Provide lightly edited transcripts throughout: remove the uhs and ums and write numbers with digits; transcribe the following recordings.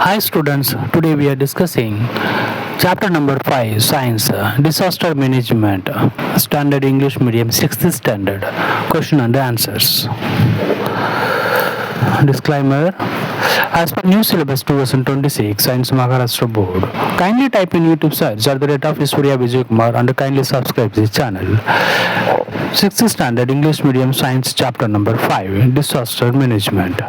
Hi students, today we are discussing chapter number 5 Science Disaster Management Standard English Medium 6th Standard Question and Answers. Disclaimer. As per new syllabus 2026 Science Maharashtra Board, kindly type in YouTube search at the rate of Surya Vijay Kumar and kindly subscribe this channel. 6th Standard English Medium Science Chapter number 5 Disaster Management.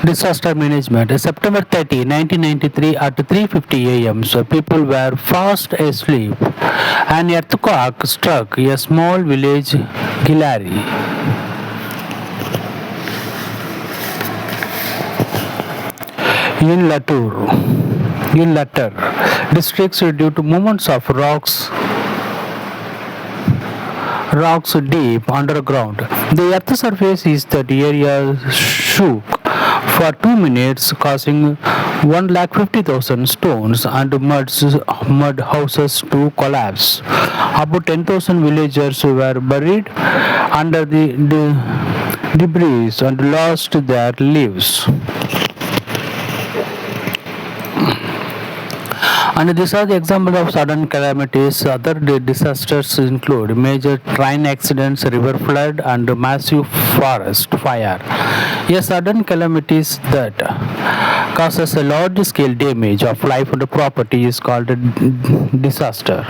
Disaster management. September 30, 1993 at 3:50 a.m. So people were fast asleep. An earthquake struck a small village, Gilari. In latter districts due to movements of rocks deep underground. The earth's surface is that area shook for 2 minutes, causing 150,000 stones and mud houses to collapse. About 10,000 villagers were buried under the debris and lost their lives. And these are the examples of sudden calamities. Other disasters include major train accidents, river flood, and massive forest fire. A sudden calamity that causes a large-scale damage of life and property is called a disaster.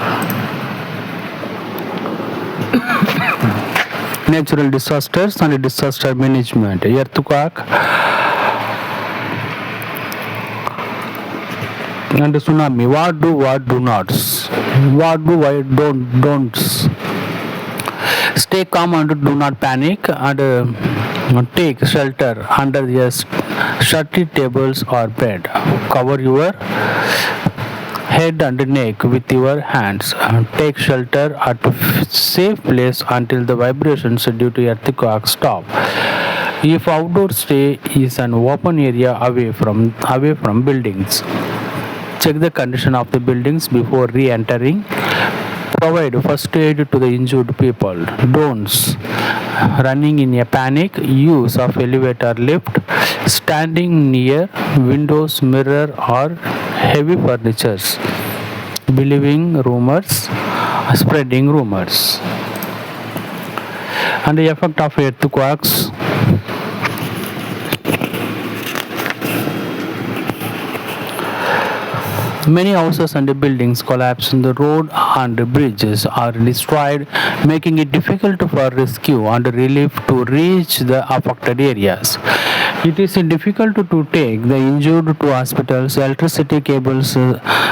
Natural disasters and disaster management. Earthquake and tsunami. What do nots? What do why don'ts? Stay calm and do not panic, and take shelter under the shutty tables or bed. Cover your head and neck with your hands. Take shelter at a safe place until the vibrations due to earthquake stop. If outdoor stay is an open area away from buildings. Check the condition of the buildings before re-entering. Provide first aid to the injured people. Don'ts: running in a panic, use of elevator lift, standing near windows, mirror or heavy furniture, believing rumors, spreading rumors. And the effect of earthquakes. Many houses and buildings collapse, and the road and bridges are destroyed, making it difficult for rescue and relief to reach the affected areas. It is difficult to take the injured to hospitals. Electricity cables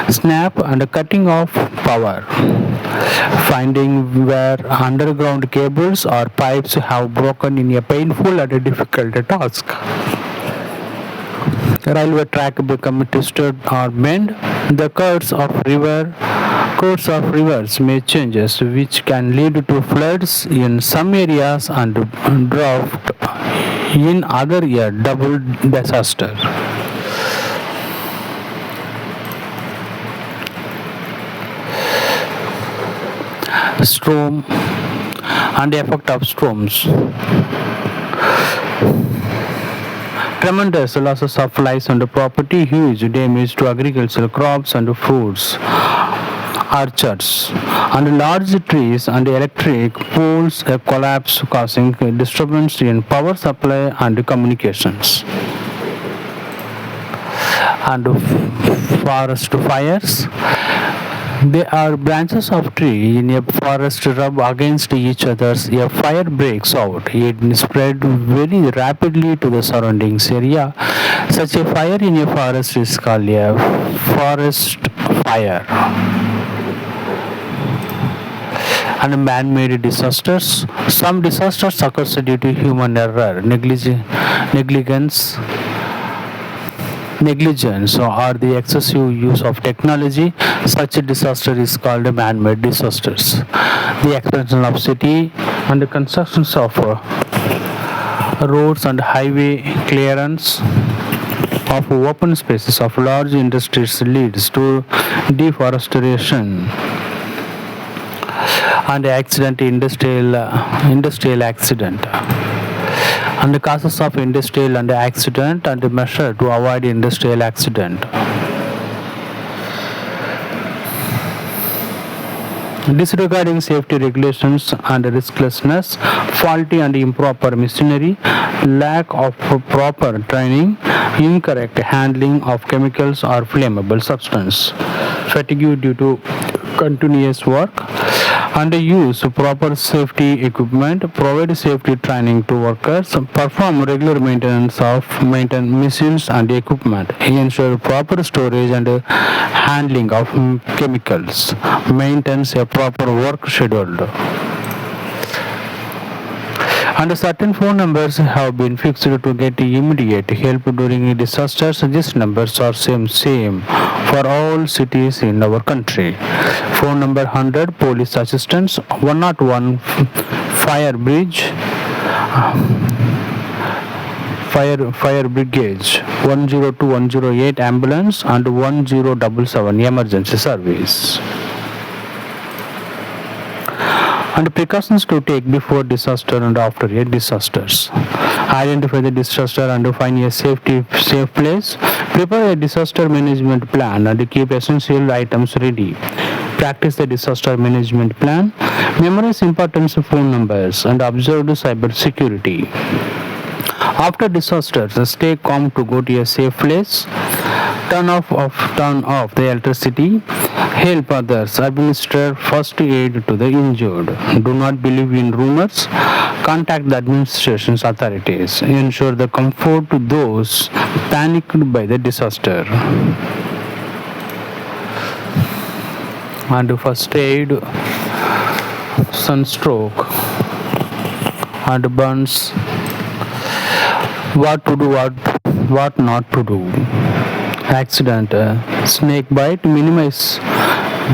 snap and cutting off power. Finding where underground cables or pipes have broken in a painful and difficult task. Railway track become twisted or bend. The course of rivers may change, which can lead to floods in some areas and drought in other, a double disaster. Storm and the effect of storms. Tremendous losses of lives and property, huge damage to agricultural crops and fruits, orchards, and large trees and electric poles collapse, causing disturbance in power supply and communications. And forest fires. They are branches of tree in a forest rub against each other. A fire breaks out. It spread very rapidly to the surroundings area. Such a fire in a forest is called a forest fire. And man-made disasters. Some disasters occur due to human error, negligence or the excessive use of technology. Such a disaster is called man-made disasters. The expansion of city and the constructions of roads and highway clearance of open spaces of large industries leads to deforestation and industrial accident and the causes of industrial and accident and measure to avoid industrial accident. Disregarding safety regulations and risklessness, faulty and improper machinery, lack of proper training, incorrect handling of chemicals or flammable substance, fatigue due to continuous work, and use proper safety equipment, provide safety training to workers, perform regular maintenance of machines and equipment, ensure proper storage and handling of chemicals, maintains a proper work schedule. And certain phone numbers have been fixed to get immediate help during disasters. These numbers are same for all cities in our country. Phone number 100 police assistance, 101 fire bridge, fire brigade, 102 108 ambulance and 1077 emergency service. And precautions to take before disaster and after a disasters. Identify the disaster and find a safe place. Prepare a disaster management plan and keep essential items ready. Practice the disaster management plan. Memorize important phone numbers and observe the cyber security. After disasters, stay calm to go to a safe place. Turn off the electricity. Help others. Administer first aid to the injured. Do not believe in rumors. Contact the administration's authorities. Ensure the comfort to those panicked by the disaster. And first aid, sunstroke and burns. What to do, what not to do. Accident, snake bite, minimize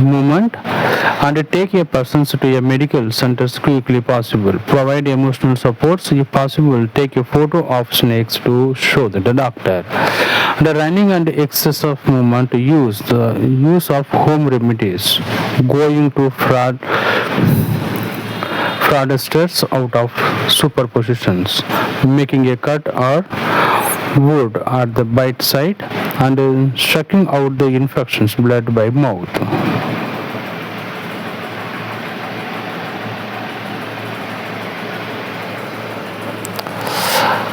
movement and take a person to a medical center as quickly possible. Provide emotional support. If possible, take a photo of snakes to show the doctor. The running and excess of movement, use the use of home remedies. Going to fraudsters out of superpositions, making a cut or wound at the bite site and sucking out the infections blood by mouth.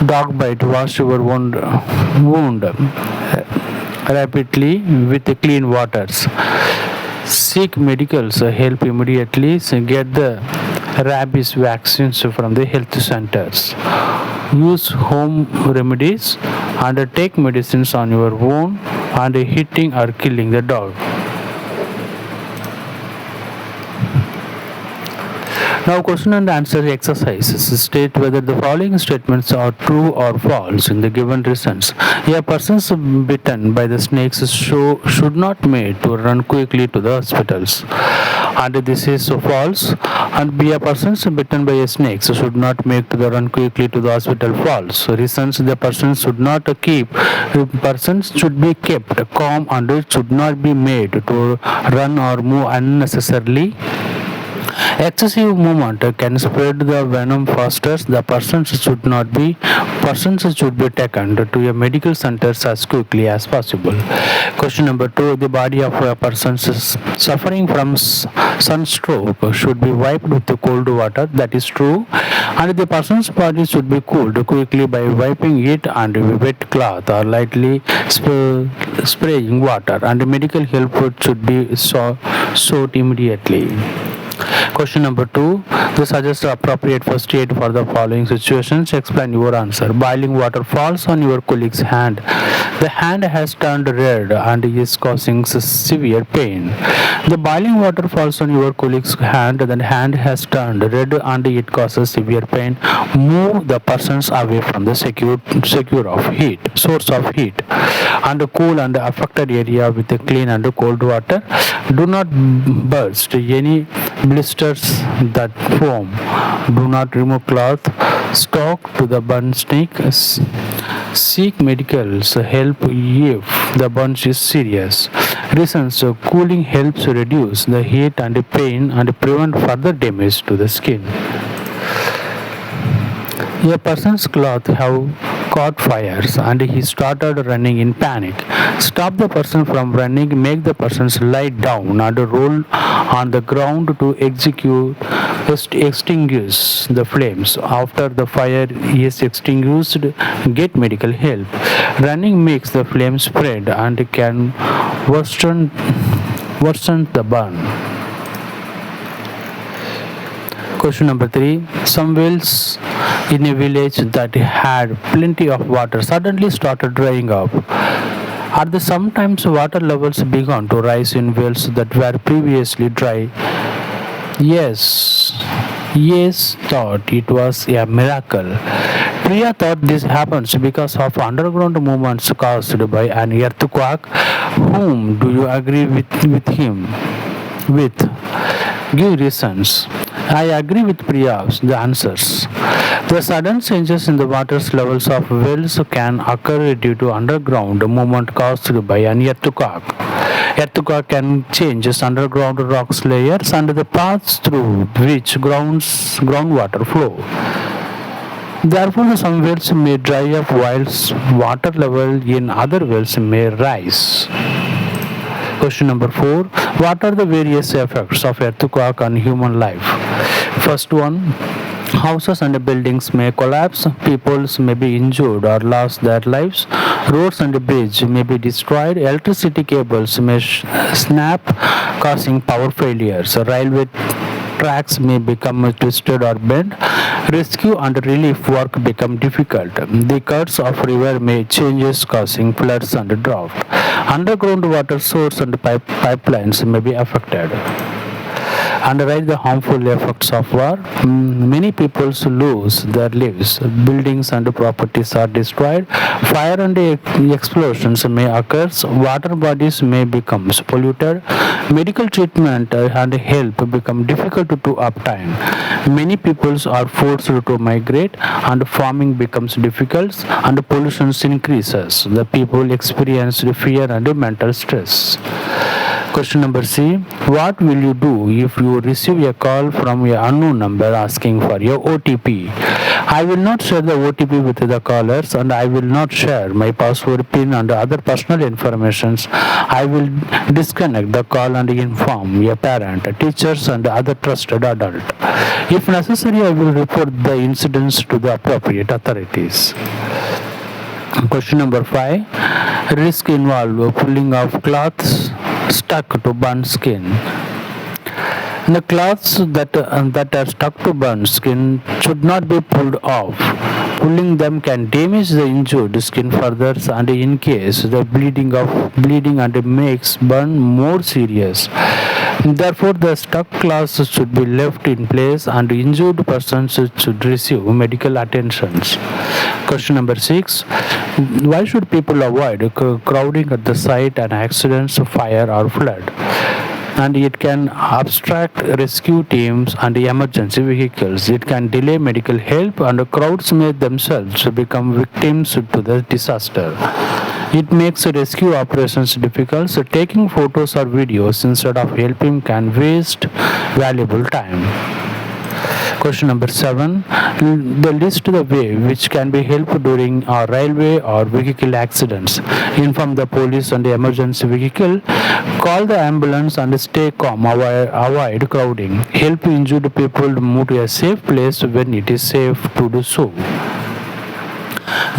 Dog bite, wash your wound rapidly with clean waters. Seek medical help immediately. Get the rabies vaccines from the health centers. Use home remedies and take medicines on your own and hitting or killing the dog. Now question and answer exercises. State whether the following statements are true or false in the given reasons. A person bitten by the snakes should not made to run quickly to the hospitals. And this is false. And be a person bitten by a snake should not make to the run quickly to the hospital false. Reasons the person should not keep. Persons should be kept calm and it should not be made to run or move unnecessarily. Excessive movement can spread the venom faster. The persons should be taken to a medical center as quickly as possible. Question number 2. The body of a person suffering from sunstroke should be wiped with cold water. That is true. And the person's body should be cooled quickly by wiping it and a wet cloth or lightly spraying water. And medical help should be sought immediately. Question number 2. This suggests appropriate first aid for the following situations. Explain your answer. Boiling water falls on your colleague's hand. The hand has turned red and is causing severe pain. The boiling water falls on your colleague's hand. The hand has turned red and it causes severe pain. Move the persons away from the source of heat and cool and affected area with clean and cold water. Do not burst any blisters that foam. Do not remove cloth. Talk to the burn snake. Seek medical help if the burn is serious. Reasons cooling helps reduce the heat and pain and prevent further damage to the skin. A person's clothes have caught fires and he started running in panic. Stop the person from running, make the person lie down and roll on the ground to extinguish the flames. After the fire is extinguished, get medical help. Running makes the flames spread and can worsen the burn. Question number 3. Some wells in a village that had plenty of water suddenly started drying up. Are the sometimes water levels began to rise in wells that were previously dry? Yes. Yes, thought it was a miracle. Priya thought this happens because of underground movements caused by an earthquake. Whom do you agree with him? With? Give reasons. I agree with Priya's the answers. The sudden changes in the water levels of wells can occur due to underground movement caused by an earthquake. Earthquake can change underground rocks layers and the paths through which groundwater flow. Therefore, some wells may dry up whilst water level in other wells may rise. Question number 4. What are the various effects of earthquake on human life? First one, houses and buildings may collapse, people may be injured or lost their lives, roads and bridges may be destroyed, electricity cables may snap, causing power failures, railway tracks may become twisted or bent, rescue and relief work become difficult, the cuts of river may change causing floods and drought, underground water source and pipelines may be affected. Underwrite the harmful effects of war. Many people lose their lives. Buildings and properties are destroyed. Fire and explosions may occur. Water bodies may become polluted. Medical treatment and help become difficult to obtain. Many people are forced to migrate and farming becomes difficult and pollution increases. The people experience fear and mental stress. Question number C. What will you do if you receive a call from an unknown number asking for your OTP? I will not share the OTP with the callers and I will not share my password, PIN and other personal information. I will disconnect the call and inform your parent, teachers and other trusted adult. If necessary, I will report the incidents to the appropriate authorities. Question number 5. Risk involved pulling off cloths stuck to burnt skin. The cloths that are stuck to burnt skin should not be pulled off. Pulling them can damage the injured skin further and in case the bleeding and makes burn more serious. Therefore, the stuck cloths should be left in place and injured persons should receive medical attention. Question number 6. Why should people avoid crowding at the site and accidents, fire or flood? And it can obstruct rescue teams and emergency vehicles. It can delay medical help and crowds may themselves become victims to the disaster. It makes rescue operations difficult, so taking photos or videos instead of helping can waste valuable time. Question number 7. The list the way which can be helped during a railway or vehicle accidents. Inform the police and the emergency vehicle. Call the ambulance and stay calm. Avoid crowding. Help injured people move to a safe place when it is safe to do so.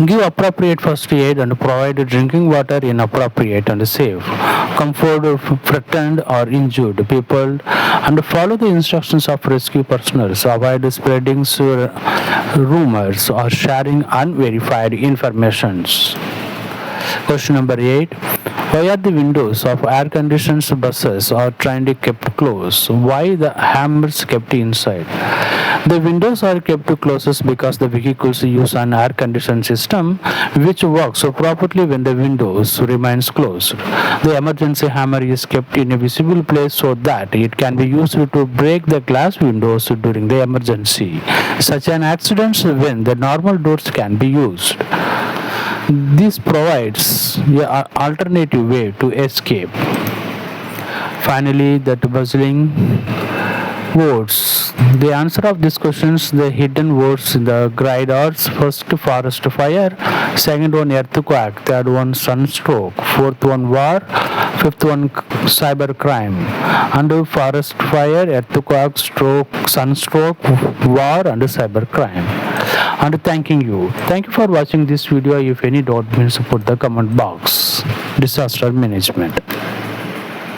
Give appropriate first aid and provide drinking water in appropriate and safe. Comfort frightened or injured people and follow the instructions of rescue personnel. Avoid spreading rumors or sharing unverified information. Question number 8. Why are the windows of air-conditioned buses or trains kept closed? Why the hammers kept inside? The windows are kept closed because the vehicles use an air-conditioned system which works properly when the windows remains closed. The emergency hammer is kept in a visible place so that it can be used to break the glass windows during the emergency. Such an accident when the normal doors can be used. This provides an alternative way to escape. Finally, that puzzling words. The answer of these questions, the hidden words in the grid are: first forest fire, second one earthquake, third one sunstroke, fourth one war, fifth one cyber crime. And forest fire, earthquake, stroke, sunstroke, war, and cyber crime. And thanking you. Thank you for watching this video. If any doubt, please put the comment box. Disaster management.